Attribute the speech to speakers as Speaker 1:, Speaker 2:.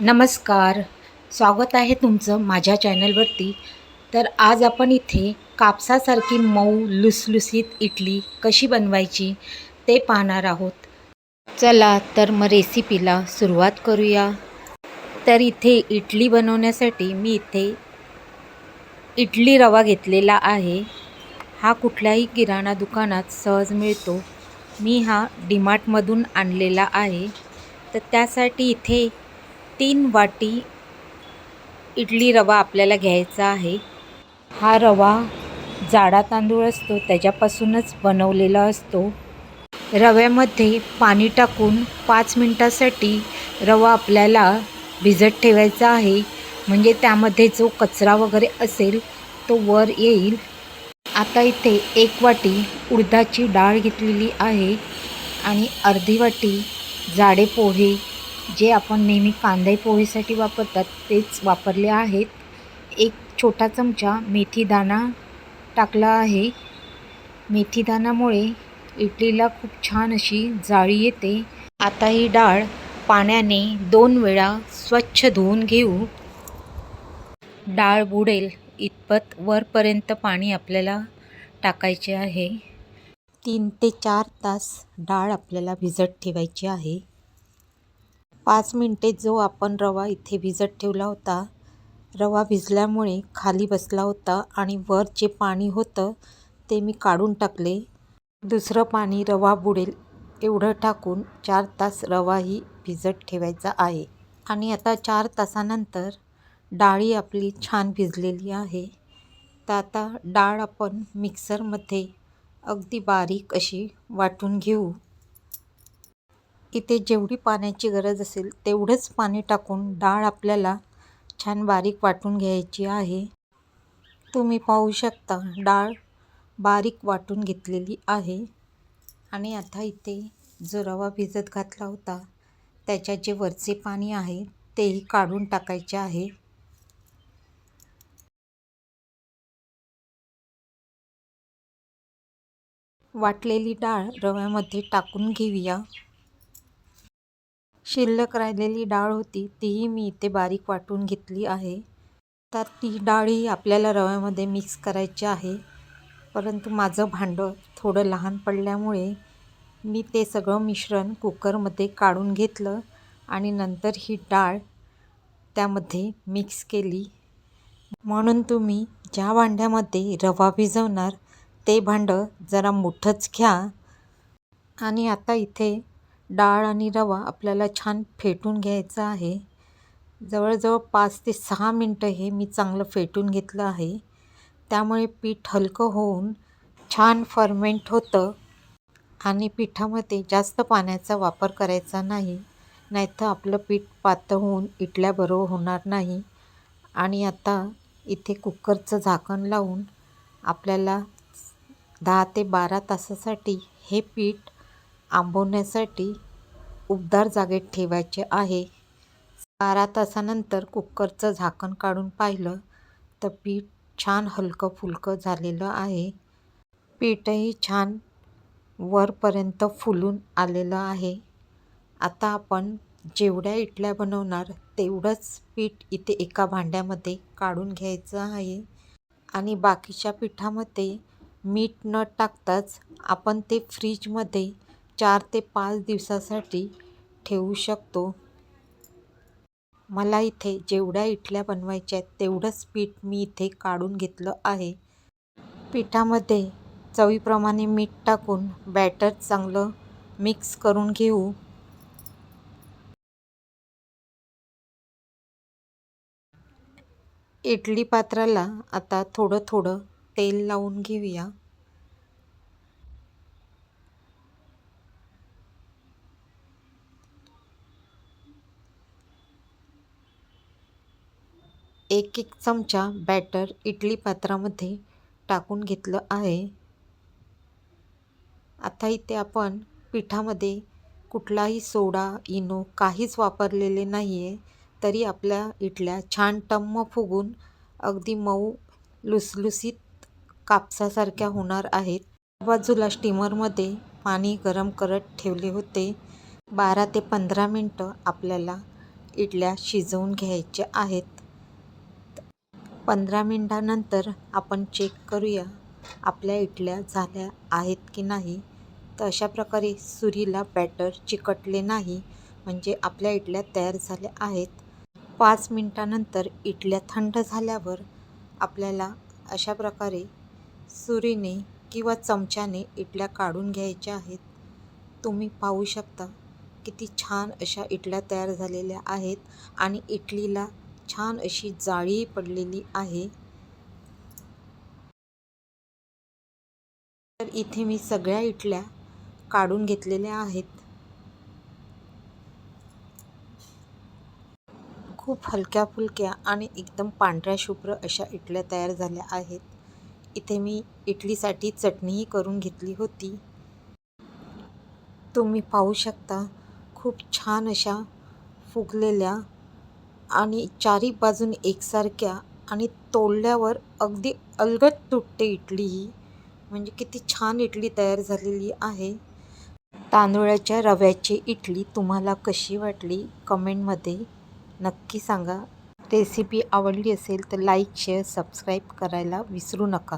Speaker 1: नमस्कार. स्वागत आहे तुमचं माझ्या चॅनलवरती. तर आज आपण इथे कापसासारखी मऊ लुसलुसीत इडली कशी बनवायची ते पाहणार आहोत. चला तर मग रेसिपीला सुरुवात करूया. तर इथे इडली बनवण्यासाठी मी इथे इडली रवा घेतलेला आहे. हा कुठल्याही किराणा दुकानात सहज मिळतो. मी हा डीमार्टमधून आणलेला आहे. तर त्यासाठी इथे 3 वाटी इडली रवा आपल्याला घ्यायचा आहे. हा रवा जाडा तांदूळ असतो त्याच्यापासूनच बनवलेला असतो. रव्यामध्ये पाणी टाकून 5 मिनटासाठी रवा आपल्याला भिजत ठेवायचा आहे. म्हणजे त्यामध्ये जो कचरा वगैरे असेल तो वर येईल. आता इथे 1 वाटी उडदाची डाळ घेतलेली आहे आणि अर्धी वाटी जाडे पोहे, जे आपण नेहमी कांदे पोहेसाठी वापरतात तेच वापरले आहेत. 1 छोटा चमचा मेथी दाणा टाकला आहे. मेथी दाण्यामुळे इडलीला खूप छान अशी जाळी येते. आता ही डाळ पाण्याने 2 वेळा स्वच्छ धुवून घेऊ. डाळ बुडेल इतपत वरपर्यंत पाणी आपल्याला टाकायचे आहे. 3 ते 4 तास डाळ आपल्याला भिजत ठेवायची आहे. 5 मिनटे जो आपण रवा इथे भिजत ठेवला होता, रवा भिजल्यामुळे खाली बसला होता आणि वर जे पाणी होतं ते मी काढून टाकले. दुसरं पाणी रवा बुडेल एवढं टाकून 4 तास रवाही भिजत ठेवायचा आहे. आणि आता 4 तासानंतर डाळी आपली छान भिजलेली आहे. तर आता डाळ आपण मिक्सरमध्ये अगदी बारीक अशी वाटून घेऊ. इथे जेवढी पाण्याची गरज असेल तेवढंच पाणी टाकून डाळ आपल्याला छान बारीक वाटून घ्यायची आहे. तुम्ही पाहू शकता डाळ बारीक वाटून घेतलेली आहे. आणि आता इथे जो रवा भिजत घातला होता त्याच्या जे वरचे पाणी आहे तेही काढून टाकायचे आहे. वाटलेली डाळ रव्यामध्ये टाकून घेऊया. शिल्लक राहिलेली डाळ होती तीही मी इथे बारीक वाटून घेतली आहे. तर ती डाळही आपल्याला रव्यामध्ये मिक्स करायची आहे. परंतु माझं भांडं थोडं लहान पडल्यामुळे मी ते सगळं मिश्रण कुकरमध्ये काढून घेतलं आणि नंतर ही डाळ त्यामध्ये मिक्स केली. म्हणून तुम्ही ज्या भांड्यामध्ये रवा भिजवणार ते भांडं जरा मोठंच घ्या. आणि आता इथे डाळ आणि रवा आपल्याला छान फेटून घ्यायचं आहे. जवळजवळ 5 ते 6 मिनटं हे मी चांगलं फेटून घेतलं आहे. त्यामुळे पीठ हलकं होऊन छान फर्मेंट होतं. आणि पिठामध्ये जास्त पाण्याचा वापर करायचा नाही, नाहीतर आपलं पीठ पातळ होऊन इडल्याबरोबर होणार नाही. आणि आता इथे कुकरचं झाकण लावून आपल्याला 10 ते 12 तासासाठी हे पीठ आंबवण्यासाठी उबदार जागेत ठेवायचे आहे. 12 तासानंतर कुकरचं झाकण काढून पाहिलं तर पीठ छान हलकं फुलकं झालेलं आहे. पीठही छान वरपर्यंत फुलून आलेलं आहे. आता आपण जेवढ्या इडल्या बनवणार तेवढंच पीठ इथे एका भांड्यामध्ये काढून घ्यायचं आहे. आणि बाकीच्या पिठामध्ये मीठ न टाकताच आपण ते फ्रीजमध्ये 4 ते 5 दिवसासाठी ठेवू शकतो. मला इथे जेवढ्या इडल्या बनवायच्या आहेत तेवढंच पीठ मी इथे काढून घेतलं आहे. पिठामध्ये चवीप्रमाणे मीठ टाकून बॅटर चांगलं मिक्स करून घेऊ. इडली पात्राला आता थोडं थोडं तेल लावून घेऊया. एक चमचा बॅटर इडली पात्रामध्ये टाकून घेतलं आहे. आता इथे आपण पिठामध्ये कुठलाही सोडा, इनो काहीच वापरलेले नाही आहे. तरी आपल्या इडल्या छान टम्म फुगून अगदी मऊ लुसलुसीत कापसासारख्या होणार आहेत. बाजूला स्टीमरमध्ये पाणी गरम करत ठेवले होते. 12 ते 15 मिनटं आपल्याला इडल्या शिजवून घ्यायच्या आहेत. 15 मिनिटानंतर आपण चेक करूया आपल्या इडल्या झाल्या आहेत की नाही. तर अशा प्रकारे सुरीला बॅटर चिकटले नाही म्हणजे आपल्या इडल्या तयार झाल्या आहेत. 5 मिनिटानंतर इडल्या थंड झाल्यावर आपल्याला अशा प्रकारे सुरीने किंवा चमच्याने इडल्या काढून घ्यायच्या आहेत. तुम्ही पाहू शकता किती छान अशा इडल्या तयार झालेल्या आहेत आणि इडलीला छान अशी जाळी पडलेली आहे. तर इथे मी सगळ्या इडल्या काढून घेतलेल्या आहेत. खूप हलक्या फुलक्या आणि एकदम पांढऱ्या शुभ्र अशा इडल्या तयार झाल्या आहेत. इथे मी इडलीसाठी चटणीही करून घेतली होती. तुम्ही पाहू शकता खूप छान अशा फुगलेल्या आणि चारी बाजूने एकसारख्या आणि तोडल्यावर अगदी अलगद तुटते इडली ही. म्हणजे किती छान इडली तयार झालेली आहे. तांदूळाच्या रव्याची इडली तुम्हाला कशी वाटली कमेंटमध्ये नक्की सांगा. रेसिपी आवडली असेल तर लाईक, शेअर, सबस्क्राईब करायला विसरू नका.